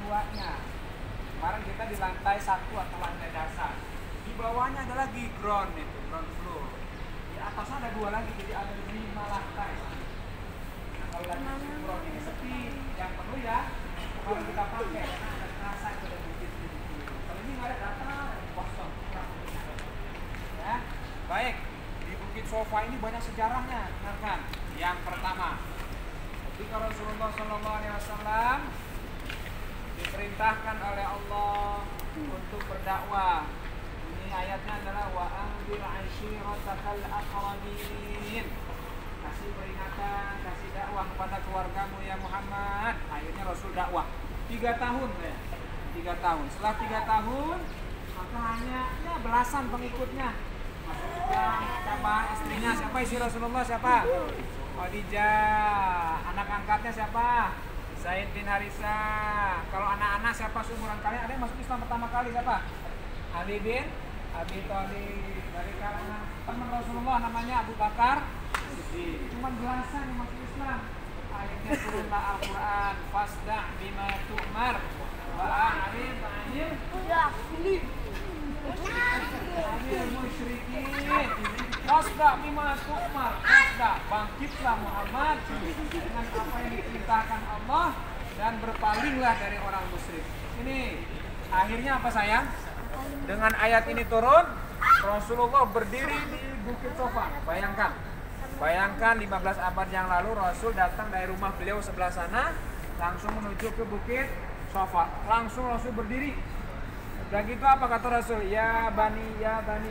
duanya. Kemarin kita di lantai 1 atau lantai dasar. Di bawahnya ada lagi ground itu, ground floor. Di atasnya ada 2 lagi, jadi ada 5 lantai. Nah, kalau lagi ground ini sepi, yang perlu ya kalau kita pakai karena ada terasa itu ada bukit di sini. Kalau ini nggak ada data, kosong. Ya, baik. Di Bukit Sofa ini banyak sejarahnya, dengarkan. Yang pertama, ketika Rasulullah SAW diperintahkan oleh Allah untuk berdakwah. Ini ayatnya adalah wa anzir 'ashiratakal aqrabin. Kasih peringatan, kasih dakwah kepada keluargamu ya Muhammad. Akhirnya Rasul dakwah 3 tahun ya. 3 tahun. Setelah 3 tahun, maka hanya ya belasan pengikutnya. Masuk Islam. Siapa istrinya? Siapa istri Rasulullah? Siapa? Khadijah. Anak angkatnya siapa? Zaid bin Harisa. Kalau anak-anak siapa seumuran kalian? Ada yang masuk Islam pertama kali siapa? Ali bin Abi Thalib. Dari kalangan teman Rasulullah namanya Abu Bakar. Cuma belasan yang masuk Islam. Akhirnya turunlah Al-Quran. Fasda' bima tu'mar wa a'rid 'anil musyrikin. Fasda' bima tu'mar. Fasda', bangkitlah Muhammad dengan apa yang diperintahkan Allah dan berpalinglah dari orang musyrik. Ini akhirnya apa sayang? Dengan ayat ini turun, Rasulullah berdiri di Bukit Sofa. Bayangkan 15 abad yang lalu Rasul datang dari rumah beliau sebelah sana langsung menuju ke Bukit Sofa. Langsung Rasul berdiri. Dan gitu apa kata Rasul? Ya bani,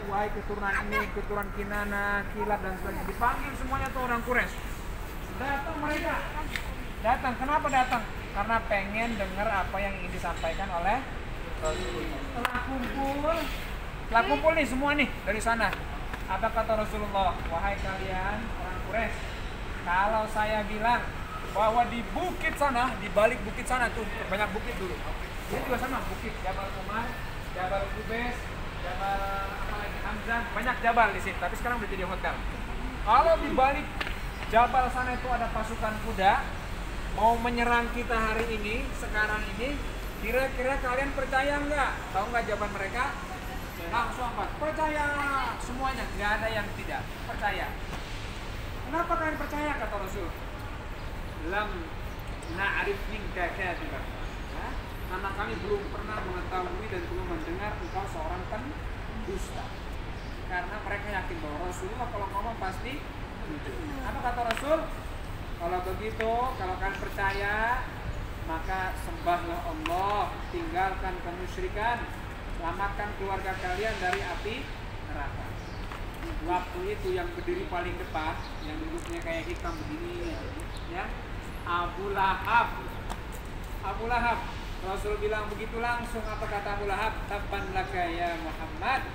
wahai keturunan ini, keturunan Kinana, Kilab dan sebagainya. Dipanggil semuanya tuh orang Quraisy. Datang mereka. Datang. Kenapa datang? Karena pengen dengar apa yang ingin disampaikan oleh Rasul. Setelah kumpul nih semua nih dari sana. Apa kata Rasulullah? Wahai kalian orang Quraisy, kalau saya bilang bahwa di bukit sana, di balik bukit sana tuh banyak bukit dulu. Ini juga sama bukit Jabal Umar, Jabal Qubais, Jabal apa lagi Hamzah, banyak jabal di sini. Tapi sekarang udah jadi hotel. Kalau di balik jabal sana itu ada pasukan kuda mau menyerang kita hari ini, sekarang ini, kira-kira kalian percaya nggak? Tahu nggak jawaban mereka? Langsung apa? Percaya semuanya, nggak ada yang tidak percaya. Kenapa kalian percaya kata Rasul? Lam na'rif minka kadiban. Karena kami belum pernah mengetahui dan belum mendengar engkau seorang pendusta. Karena mereka yakin bahwa Rasulullah kalau ngomong pasti. Apa kata Rasul? Kalau begitu, kalau kalian percaya, maka sembahlah Allah, tinggalkan kemusyrikan, selamatkan keluarga kalian dari api neraka. Waktu itu yang berdiri paling depan, yang duduknya kayak hitam begini, ya, Abu Lahab. Rasul bilang begitu langsung. Apa kata Abu Lahab? Tabban laka ya Muhammad.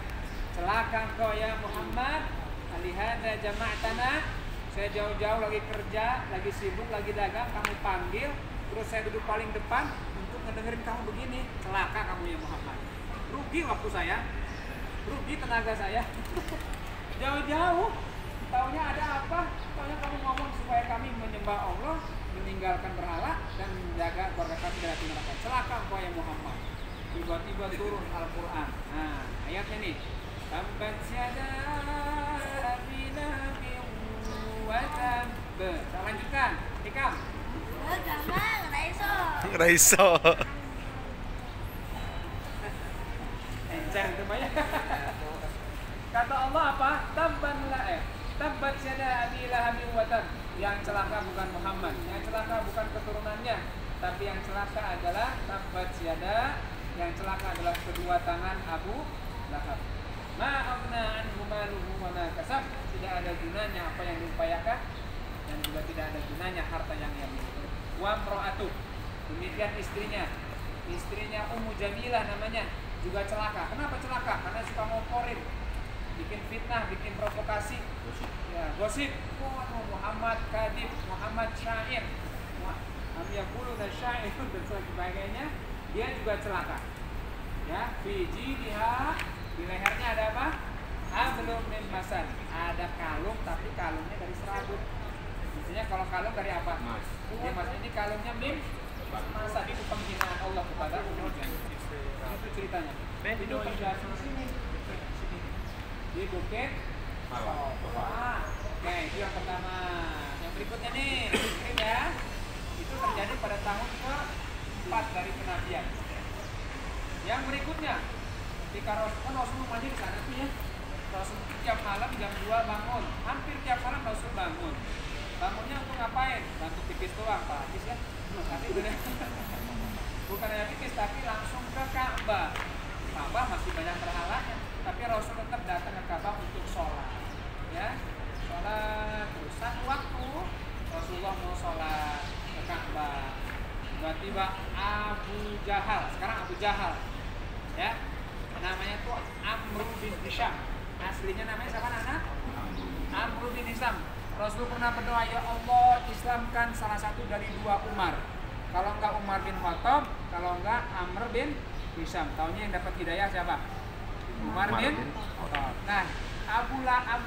Celaka engkau ya Muhammad. Alihada jama'atana. Saya jauh-jauh lagi kerja, lagi sibuk, lagi dagang, kamu panggil, terus saya duduk paling depan untuk ngedengerin kamu begini. Celaka kamu ya Muhammad. Rugi waktu saya, rugi tenaga saya. Jauh-jauh, taunya ada apa? Taunya kamu ngomong supaya kami menyembah Allah, meninggalkan berhala dan menjaga keluarga kami dari api neraka. Celaka engkau ya Muhammad. Tiba-tiba turun Al-Quran. Nah, ayatnya nih. Tabbat yada abi lahabin wa tabb. Kita lanjutkan. Hikam. Raiso. Encer itu banyak. Kata Allah apa? Tabbat yada abi lahabin wa tabb. Yang celaka bukan Muhammad, yang celaka bukan keturunannya, tapi yang celaka adalah tabbat yada, yang celaka adalah kedua tangan Abu Lahab. Ma aghna anhu maluhu wa ma kasab. Tidak ada gunanya apa yang diupayakan dan juga tidak ada gunanya harta yang ia miliki. Wa imra'atu, demikian istrinya Ummu Jamilah namanya, juga celaka. Kenapa celaka? Karena suka ngomporin, bikin fitnah, bikin provokasi, ya, gosip. Muhammad kadib, Muhammad syair, Amiyakulu dan syair dan sebagainya. Dia juga celaka. Ya, biji di lehernya ada apa? Hablum min masad. Ada kalung, tapi kalungnya dari serabut. Biasanya kalau kalung dari apa? Mas. Ya, mas ini kalungnya min masad. Itu penghinaan Allah kepada ceritanya. Itu terjadi di sini. Di Bukit Sofa. Oke, itu yang pertama. Yang berikutnya nih, ini ya. Itu terjadi pada tahun ke-4 dari kenabian. Yang berikutnya, ketika Rasul rumahnya di sana tuh ya. Rasul tiap malam jam 2 bangun. Hampir tiap malam Rasul bangun. Bangunnya untuk ngapain? Bantu pipis doang, Pak. Pipis ya. Tapi bener. Bukan hanya pipis, tapi langsung ke Ka'bah. Ka'bah masih banyak berhalanya, tapi Rasul tetap datang ke Ka'bah untuk sholat. Ya, sholat. Terus satu waktu Rasulullah mau sholat ke Ka'bah, tiba-tiba Abu Jahal, sekarang Abu Jahal, ya, namanya tuh Amr bin Hisham. Aslinya namanya siapa anak? Amr bin Hisham. Rasul pernah berdoa, ya Allah, Islamkan salah satu dari 2 Umar. Kalau enggak Umar bin Khattab, kalau enggak Amr bin Hisham. Taunya yang dapat hidayah siapa? Umar bin Khattab. Nah, Abu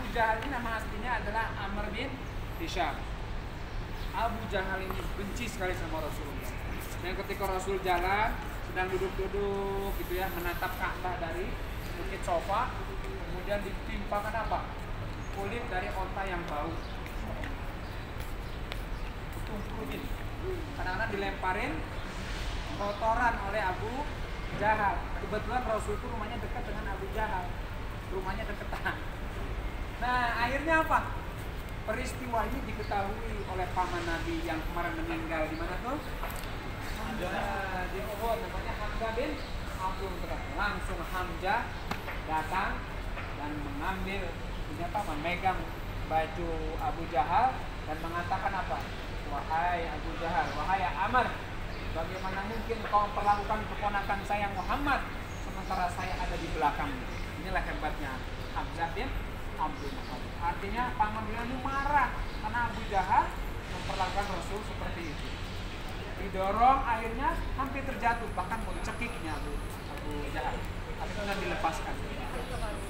Jahal ini nama aslinya adalah Amr bin Hisham. Abu Jahal ini benci sekali sama Rasulullah. Dan ketika Rasul jalan, sedang duduk-duduk gitu ya, menatap Ka'bah dari Bukit Sofa, kemudian ditimpakan apa? Kulit dari onta yang bau. Tumpulin. Kadang-kadang dilemparin kotoran oleh Abu Jahal. Kebetulan Rasul itu rumahnya dekat dengan Abu Jahal. Rumahnya dekat. Nah, akhirnya apa? Peristiwa ini diketahui oleh paman Nabi yang kemarin meninggal di mana tuh? Di Uhud, namanya Hamzah bin Abdul Muttalib. Langsung Hamzah datang dan mengambil, memegang baju Abu Jahal dan mengatakan apa? Wahai Abu Jahal, wahai Amr, bagaimana mungkin kau memperlakukan keponakan saya Muhammad sementara saya ada di belakangmu? Inilah hebatnya Hamzah bin Abdul Muttalib. Artinya paman beliau ini marah karena Abu Jahal memperlakukan Rasul seperti itu. Didorong, akhirnya hampir terjatuh, bahkan mencekiknya Abu Jahal. Tapi kemudian dilepaskan.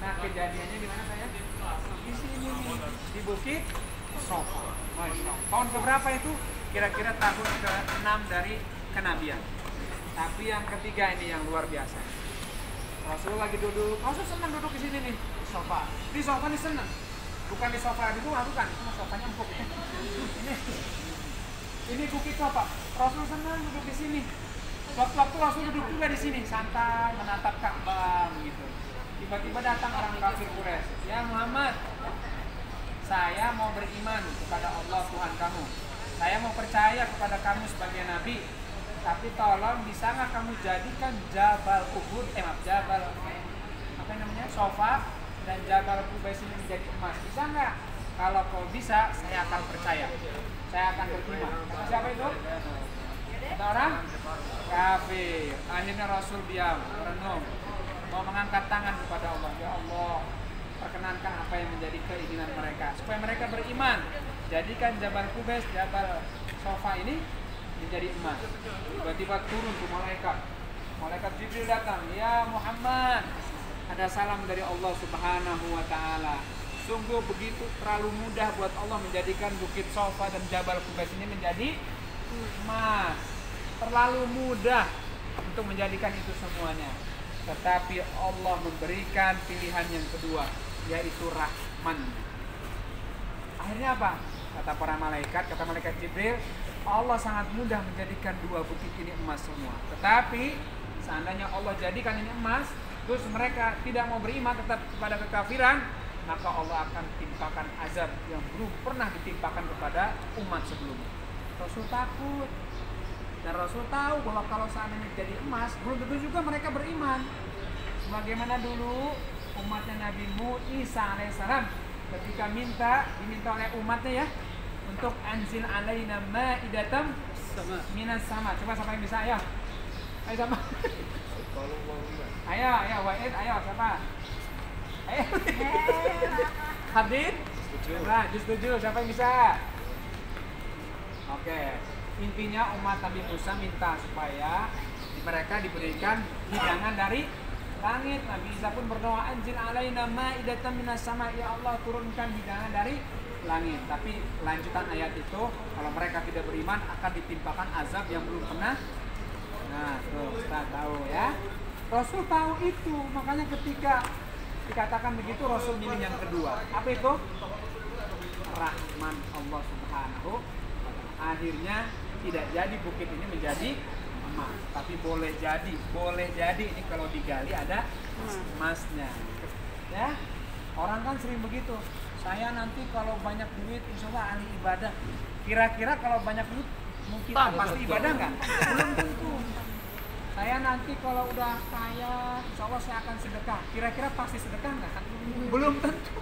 Nah, kejadiannya di mana saya? Di sini nih, di Bukit Sofa. Masya Allah. Tahun keberapa itu? Kira-kira tahun ke-6 dari kenabian. Tapi yang ketiga ini yang luar biasa. Rasul lagi duduk, Rasul senang duduk di sini nih, di sofa. Di sofa nih senang. Bukan di sofa di rumah, bukan. Itu sofanya empuk. Ini Bukit Sofa. Rasul senang duduk di sini. Waktu-waktu Rasul duduk juga di sini, santai menatap Ka'bah gitu. Tiba-tiba datang orang kafir Quraisy. Ya Muhammad, saya mau beriman kepada Allah Tuhan kamu. Saya mau percaya kepada kamu sebagai nabi. Tapi tolong bisa nggak kamu jadikan Jabal Uhud, Jabal apa namanya, Sofa dan Jabal Qubais ini menjadi emas. Bisa nggak? Kalau kau bisa, saya akan percaya. Saya akan beriman. Kata siapa itu? Kata orang kafir. Akhirnya Rasul diam, merenung, mau mengangkat tangan kepada Allah. Ya Allah, perkenankan apa yang menjadi keinginan mereka supaya mereka beriman. Jadikan Jabal Qubais, Jabal Sofa ini menjadi emas. Tiba-tiba turun ke malaikat. Malaikat Jibril datang. Ya Muhammad, ada salam dari Allah Subhanahu wa Ta'ala. Sungguh begitu terlalu mudah buat Allah menjadikan Bukit Sofa dan Jabal Qubais ini menjadi emas. Terlalu mudah untuk menjadikan itu semuanya. Tetapi Allah memberikan pilihan yang kedua, yaitu Rahman. Akhirnya apa? Kata para malaikat, kata malaikat Jibril, Allah sangat mudah menjadikan 2 bukit ini emas semua. Tetapi seandainya Allah jadikan ini emas, terus mereka tidak mau beriman, tetap kepada kekafiran, maka Allah akan timpakan azab yang belum pernah ditimpakan kepada umat sebelumnya. Rasul takut. Dan Rasul tahu bahwa kalau seandainya jadi emas, belum tentu juga mereka beriman. Sebagaimana dulu umatnya Nabi Isa alaihissalam ketika diminta oleh umatnya ya, untuk anzil alaina ma'idatam minas sama. Coba siapa yang bisa, ayo. Ayo sama. Ayo, Wa'id, ayo siapa? Ayo. Hadid? Nah, setuju, siapa yang bisa? Oke. Intinya umat Nabi Musa minta supaya mereka diberikan hidangan dari langit. Nabi Isa pun berdoa, anzil alaina ma'idatam minas sama, ya Allah turunkan hidangan dari langit. Tapi lanjutan ayat itu, kalau mereka tidak beriman akan ditimpakan azab yang belum pernah. Nah, tuh Ustaz tahu ya. Rasul tahu itu, makanya ketika dikatakan begitu Rasul milih yang kedua. Apa itu? Rahman Allah Subhanahu. Akhirnya tidak jadi bukit ini menjadi emas, tapi boleh jadi ini kalau digali ada emasnya. Ya, orang kan sering begitu. Saya nanti kalau banyak duit, insya Allah ahli ibadah. Kira-kira kalau banyak duit mungkin pasti ibadah nggak? Belum tentu. Saya nanti kalau udah kaya, insya Allah saya akan sedekah. Kira-kira pasti sedekah nggak? Belum tentu.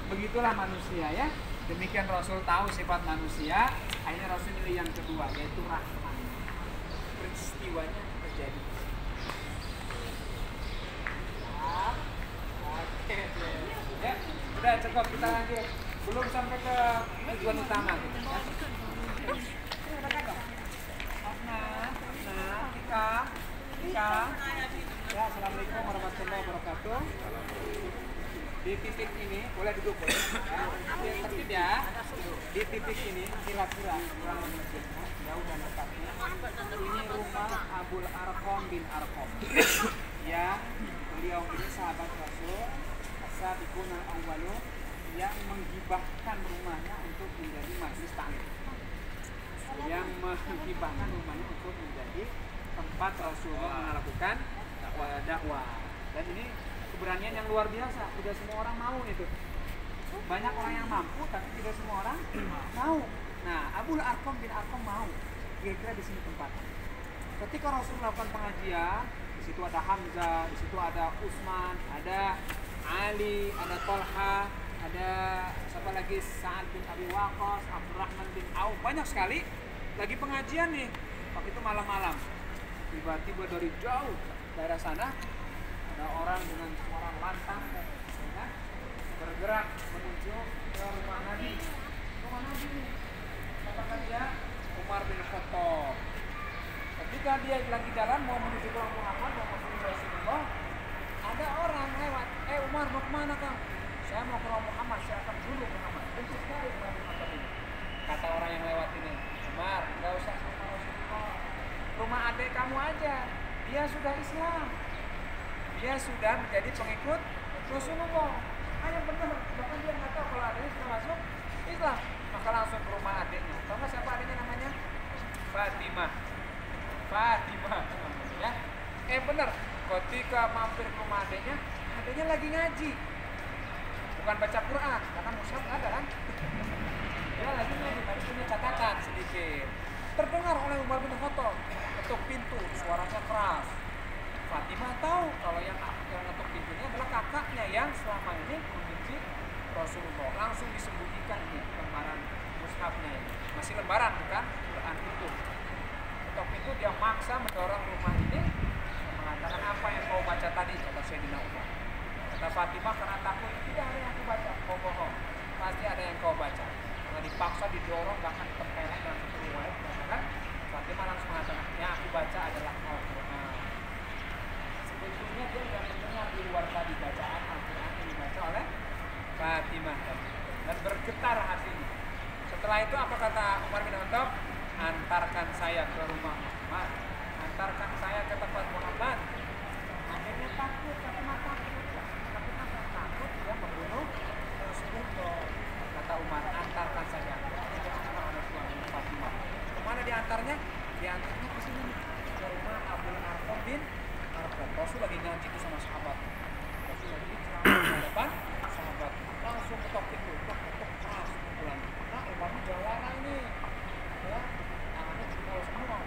Begitulah manusia ya. Demikian Rasul tahu sifat manusia. Akhirnya Rasul milih yang kedua, yaitu rahman. Peristiwanya terjadi. Oke, ya, udah cukup kita lanjut. Belum sampai ke tujuan utama. Ya, assalamualaikum warahmatullahi wabarakatuh. Di titik ini boleh duduk boleh. Ya, tertib ya. Di titik ini kira-kira jauh dan dekatnya. Ini rumah Abul Arqam bin Arqam. Ya, beliau ini sahabat Rasul. As-sabiqun al-awwalun yang menghibahkan rumahnya untuk menjadi majelis taklim. Yang menghibahkan rumahnya untuk menjadi tempat Rasulullah melakukan dakwah. Dan ini keberanian yang luar biasa. Tidak semua orang mau itu. Banyak orang yang mampu, tapi tidak semua orang mau. Nah, Abul Arqam bin Arqam mau. Kira-kira di sini tempatnya. Ketika Rasul melakukan pengajian, di situ ada Hamzah, di situ ada Utsman, ada Ali, ada Tolha, ada siapa lagi, Sa'ad bin Abi Waqqas, Abdurrahman bin Auf, banyak sekali. Lagi pengajian nih, waktu itu malam-malam. Tiba-tiba dari jauh daerah sana ada orang dengan suara lantang ya, bergerak menuju ke rumah Nabi. Rumah Nabi nih, katakan dia Umar bin Khattab. Ketika dia lagi jalan mau menuju ke rumah Muhammad, mau menuju Rasulullah, ada orang lewat. Umar mau kemana kang? Saya mau ke rumah Muhammad, saya akan dulu Muhammad. Benci sekali rumah Muhammad ini. Kata orang yang lewat ini, Umar, nggak usah sama Rasulullah. Rumah adik kamu aja, dia sudah Islam. Dia sudah menjadi pengikut Rasulullah. Hanya benar, bahkan dia nggak tahu kalau adiknya sudah masuk Islam. Maka langsung ke rumah adiknya. Tahu nggak siapa adiknya namanya? Fatimah. Ya. Benar. Ketika mampir ke rumah adiknya lagi ngaji. Bukan baca Quran, karena mushaf ada kan? Dia lagi ngaji, tadi punya catatan sedikit. Terdengar oleh Umar bin Khattab, ketuk pintu, suaranya keras. Fatimah tahu kalau yang ngetuk pintunya adalah kakaknya yang selama ini membenci Rasulullah. Langsung disembunyikan nih lembaran mushafnya ini. Masih lembaran bukan Quran itu. Ketuk pintu dia maksa mendorong rumah ini, mengatakan apa yang kau baca tadi, kata Sayyidina Umar. Kata Fatimah karena takut tidak ada yang aku baca, kau bohong. Pasti ada yang kau baca. Karena dipaksa didorong bahkan ditempeleng dalam satu riwayat mengatakan Fatimah langsung mengatakan yang aku baca adalah Al-Quran. Sebetulnya dia sudah mendengar di luar tadi bacaan Al-Quran yang dibaca oleh Fatimah dan bergetar hatinya. Setelah itu apa kata Umar bin Khattab? Antarkan saya ke rumah Muhammad, antarkan saya ke tempat Muhammad. Akhirnya takut, Fatimah takut dia membunuh Rasulullah. Kata Umar, antarkan saja. Tidak akan ada suami Fatimah. Kemana diantarnya? Diantarnya ke sini ke rumah Abul Arqam bin Arqam. Rasul lagi ngaji itu sama sahabat. Rasul lagi ceramah di depan sahabat. Langsung ketok pintu, ketok keras pukulan. Nah, Umar jalanan ini. Ya, tangannya jempol semua.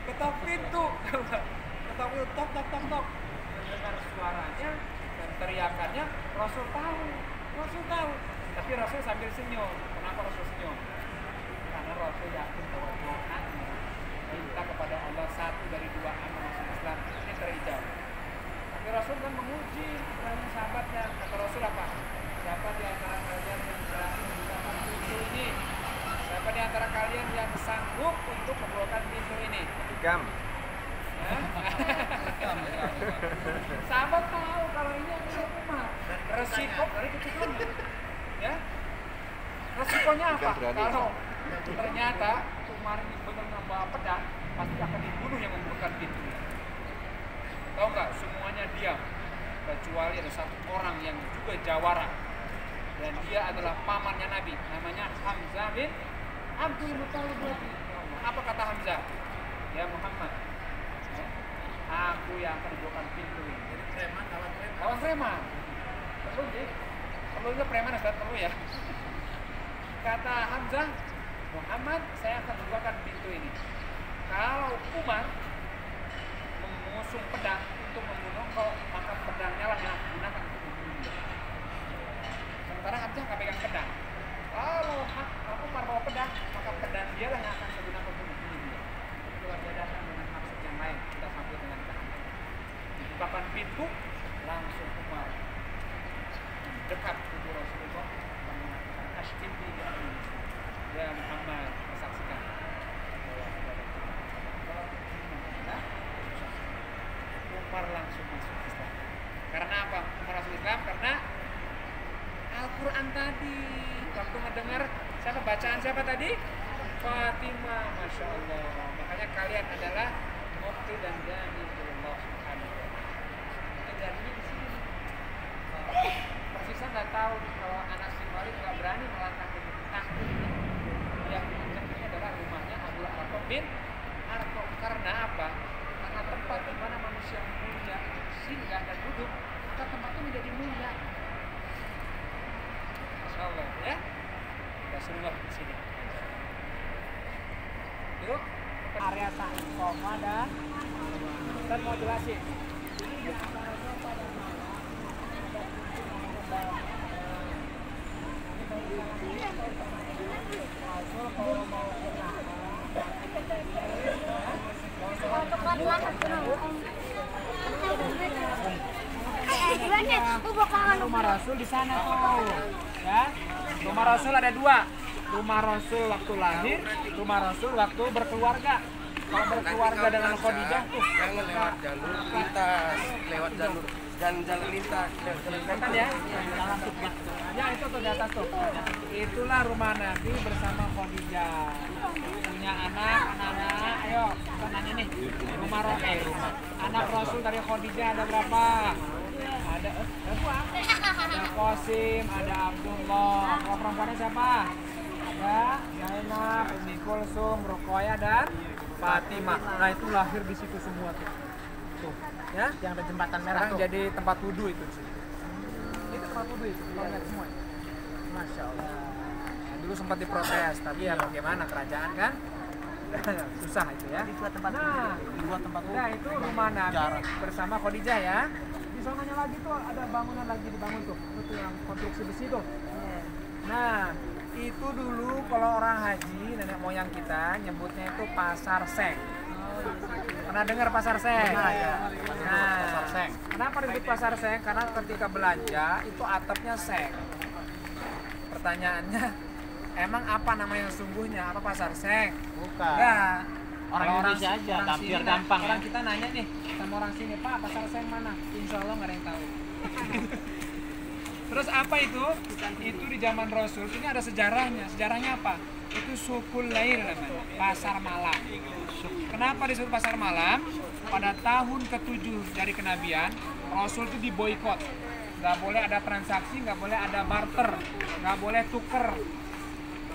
Ketok pintu. Ketok pintu, tok. Mendengar suaranya dan teriakannya, Rasul tahu, tapi Rasul sambil senyum. Kenapa Rasul senyum? Karena Rasul yakin bahwa doanya minta kepada Allah satu dari dua amal masuk Islam ini terijabah. Tapi Rasul kan menguji dengan sahabatnya. Kata Rasul apa? Siapa di antara kalian yang berani membukakan pintu ini? Siapa di antara kalian yang sanggup untuk membukakan pintu ini? Ikam. Sahabat tahu kalau ini adalah Umar. Resiko dari kecukupannya. Ya. Resikonya apa? Kalau ternyata Umar ini benar-benar bawa pedang, pasti akan dibunuh yang membukakan pintu. diam kecuali ada satu orang yang juga jawara, dan dia adalah pamannya Nabi, namanya Hamzah bin Abdul Muthalib. Apa kata Hamzah? Ya Muhammad, aku yang akan bukakan pintu ini. Jadi preman lawan preman. Perlu sih. Perlu juga preman Ustaz, perlu ya. Kata Hamzah, Muhammad, saya akan bukakan pintu ini. Kalau Umar mengusung pedang untuk membunuh kau, maka pedangnya lah yang aku gunakan untuk membunuh dia. Sementara Hamzah nggak pegang pedang. Kalau Umar bawa pedang, maka pedang dia lah yang akan saya gunakan untuk membunuh dia. Itu berbeda dengan maksud yang lain. Kita sampai dengan keamanan. Dibukakan pintu, langsung Umar dekat tubuh Rasulullah dan mengatakan Ashtibi ya Muhammad, saksikan bahwa Umar langsung masuk Islam. Karena apa? Umar masuk Islam karena Al-Quran tadi. Waktu mendengar siapa bacaan siapa tadi? Fatimah, masya Allah. Makanya kalian adalah mukti dan jami Allah Subhanahu wa Ta'ala. Itu jadinya di sini. Persisnya nggak tahu kalau Anas bin Malik nggak berani melangkah ke takut. Yang menjadinya adalah rumahnya Abdul Arqam bin Arqam. Karena apa? Karena tempat di mana manusia mulia singgah dan duduk, maka tempat itu menjadi mulia. Masya Allah ya. Rasulullah di sini. Yuk, area koma dan Ustaz mau jelasin. Ini antara sofa dan rumah Rasul di sana tuh, ya. Rumah Rasul ada dua, rumah Rasul waktu lahir, rumah Rasul waktu berkeluarga. Kalau berkeluarga dengan Khadijah tuh, jangan lewat jalur lintas, lewat jalur jalan lintas. kelihatan ya? Ya itu tuh di atas tuh. Itulah rumah Nabi bersama Khadijah. Punya anak-anak. Ayo, kita nanya nih. Rumah anak Rasul dari Khadijah ada berapa? Ada Qasim, ada Abdullah. Kalau perempuannya siapa? Ada Zainab, Ummi Kulsum, Ruqayyah dan Fatimah. Nah itu lahir di situ semua tuh. Tuh, ya, yang ada jembatan merah tuh. Jadi tempat wudhu itu di situ. Itu tempat wudhu itu, tempat semua. Masya Allah. Nah, dulu sempat diprotes, tapi ya bagaimana kerajaan kan? Susah itu ya. Dua tempat wudhu. Nah itu rumah Nabi bersama Khadijah ya. Di sananya lagi tuh ada bangunan lagi dibangun tuh. Itu yang konstruksi besi tuh. Nah itu dulu kalau orang haji, nenek moyang kita nyebutnya itu pasar seng. Pernah dengar pasar seng? Pasar seng. Kenapa disebut pasar seng? Karena ketika belanja itu atapnya seng. Pertanyaannya, emang apa namanya sesungguhnya? Apa pasar seng? Bukan. Enggak. Orang Indonesia aja, biar gampang ya. Orang kita nanya nih sama orang sini, Pak pasar seng mana? Insya Allah nggak ada yang tahu. Terus apa itu? Itu di zaman Rasul. Ini ada sejarahnya. Sejarahnya apa? Itu Sukul Lail namanya, pasar malam. Kenapa disebut pasar malam? Pada tahun ke-7 dari kenabian, Rasul itu diboikot. Nggak boleh ada transaksi, nggak boleh ada barter, nggak boleh tuker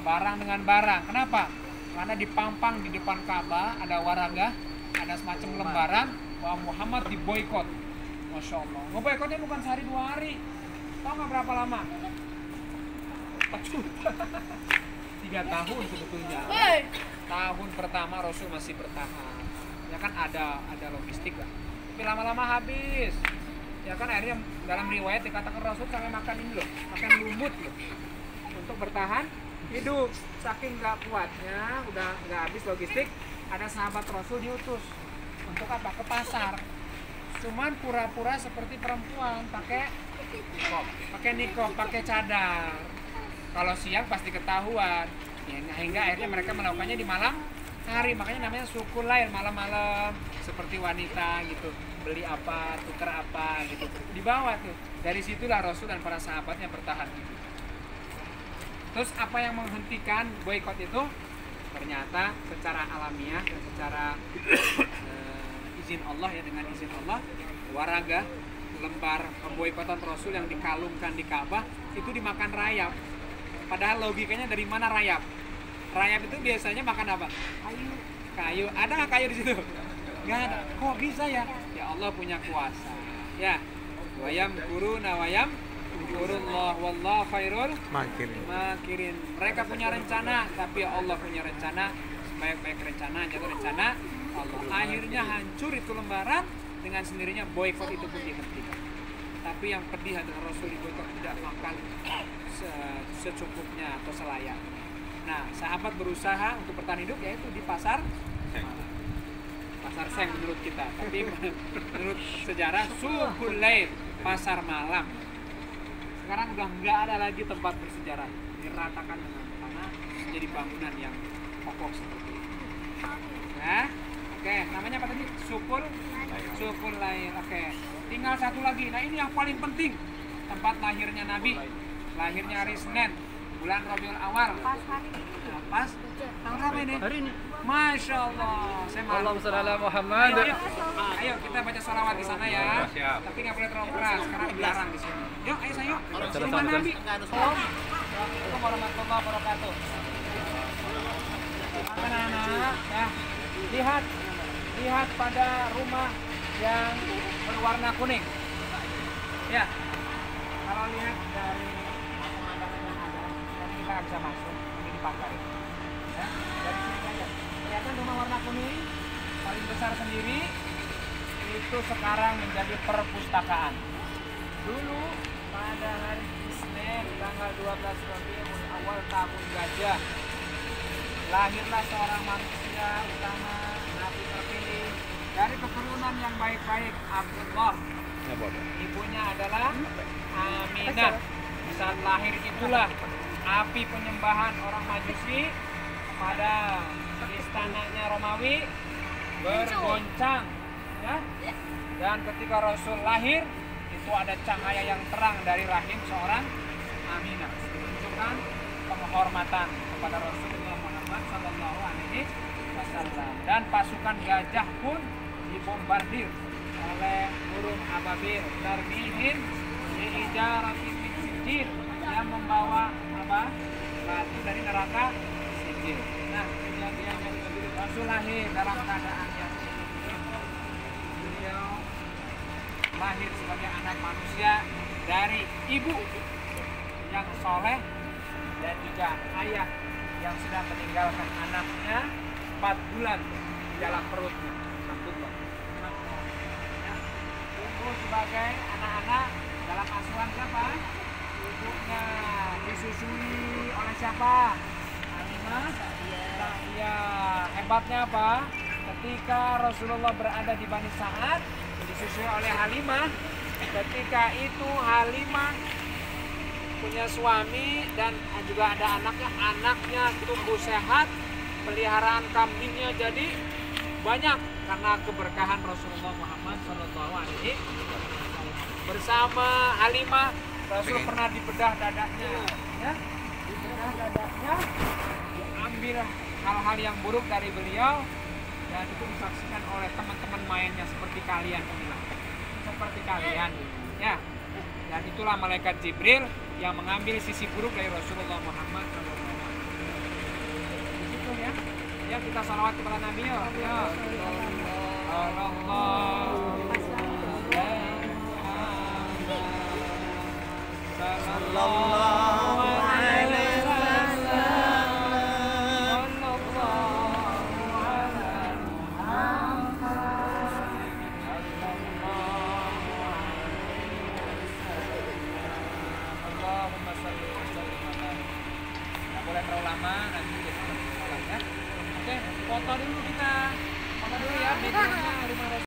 barang dengan barang. Kenapa? Karena dipampang di depan Ka'bah ada waraga, ada semacam lembaran bahwa Muhammad diboikot. Masya Allah. Ngeboikotnya bukan sehari 2 hari. Tahu nggak berapa lama? 3 tahun sebetulnya. Tahun pertama Rasul masih bertahan. Ya kan ada logistik lah. Tapi lama-lama habis. Ya kan akhirnya dalam riwayat dikatakan Rasul sampai makan ini loh, makan lumut loh. Untuk bertahan hidup. Saking nggak kuatnya, udah nggak habis logistik, ada sahabat Rasul diutus untuk apa? Ke pasar. Cuman pura-pura seperti perempuan, pakai nikob, pakai cadar. Kalau siang pasti ketahuan. Ya, hingga akhirnya mereka melakukannya di malam hari, makanya namanya Sukul Lail, malam-malam seperti wanita gitu, beli apa, tukar apa gitu, dibawa tuh. Dari situlah Rasul dan para sahabatnya bertahan gitu. Terus apa yang menghentikan boikot itu? Ternyata secara alamiah dan secara izin Allah, ya dengan izin Allah, waraga lembar pemboikotan Rasul yang dikalungkan di Ka'bah itu dimakan rayap. Padahal logikanya dari mana rayap? Rayap itu biasanya makan apa? Kayu. Kayu. Ada nggak kayu di situ? Nggak ada. Kok bisa ya? Ya Allah punya kuasa. Ya. Wayam kuruna wayam kurullah wallahu khairul makirin. Mereka punya rencana, tapi Allah punya rencana. Sebaik-baik rencana, jatuh rencana Allah. Akhirnya hancur itu lembaran, dengan sendirinya boykot itu pun dihentikan. Tapi yang pedih adalah Rasul diboykot tidak makan secukupnya atau selayaknya. Nah, sahabat berusaha untuk bertahan hidup yaitu di pasar Seng menurut kita, tapi menurut sejarah Suqul Lail, pasar malam. Sekarang udah nggak ada lagi tempat bersejarah, diratakan dengan tanah menjadi bangunan yang kokoh seperti ini. Nah, oke, namanya apa tadi? Suqul Lail. Oke, tinggal satu lagi. Nah, ini yang paling penting, tempat lahirnya Nabi. Lahirnya hari Senin, bulan Rabiul Awal. Pas tanggal berapa ini? Hari ini. Masya Allah. Saya malu. Allahumma shalli ala Muhammad. Ayo kita baca sholawat di sana ya. Siap. Tapi nggak boleh terlalu keras karena dilarang di sini. Yuk, ayo saya yuk. Sama-sama. Rumah Nabi. Assalamualaikum warahmatullahi wabarakatuh. Anak-anak, ya. Lihat pada rumah yang berwarna kuning. Ya. Kalau lihat dari pemandangan yang ada, dan kita nggak bisa masuk, ini dipagar. Ya, dari sini saja. Kelihatan rumah warna kuning paling besar sendiri itu sekarang menjadi perpustakaan. Dulu pada hari Isnin tanggal 12 Rabiul Awal tahun Gajah lahirlah seorang manusia utama, Nabi terpilih dari keturunan yang baik-baik, Abdullah. Ibunya adalah Aminah. Di saat lahir itulah api penyembahan orang Majusi pada istananya Romawi bergoncang, ya. Dan ketika Rasul lahir itu ada cahaya yang terang dari rahim seorang Aminah, menunjukkan penghormatan kepada Rasulullah Muhammad Sallallahu Alaihi Wasallam. Dan pasukan gajah pun dibombardir oleh burung ababil terbihin diijaratin min sijil yang membawa apa? Batu dari neraka sijil. Nah, kejadian yang Rasul lahir dalam keadaan yang beliau lahir sebagai anak manusia dari ibu yang soleh dan juga ayah yang sudah meninggalkan anaknya 4 bulan di dalam perutnya. Abdullah. Ibu sebagai anak-anak dalam asuhan siapa? Ibunya disusui oleh siapa? Aminah. Iya. Hebatnya apa? Ketika Rasulullah berada di Bani Sa'ad disusui oleh Halimah. Ketika itu Halimah punya suami dan juga ada anaknya tumbuh sehat, peliharaan kambingnya jadi banyak karena keberkahan Rasulullah Muhammad SAW. Bersama Halimah, Rasul pernah dibedah dadanya, ya, dibedah dadanya, diambil hal-hal yang buruk dari beliau dan itu disaksikan oleh teman-teman mainnya seperti kalian, ya. Dan itulah malaikat Jibril yang mengambil sisi buruk dari Rasulullah Muhammad SAW. Begitu ya. Ya, kita salawat kepada Nabi ya. Allah.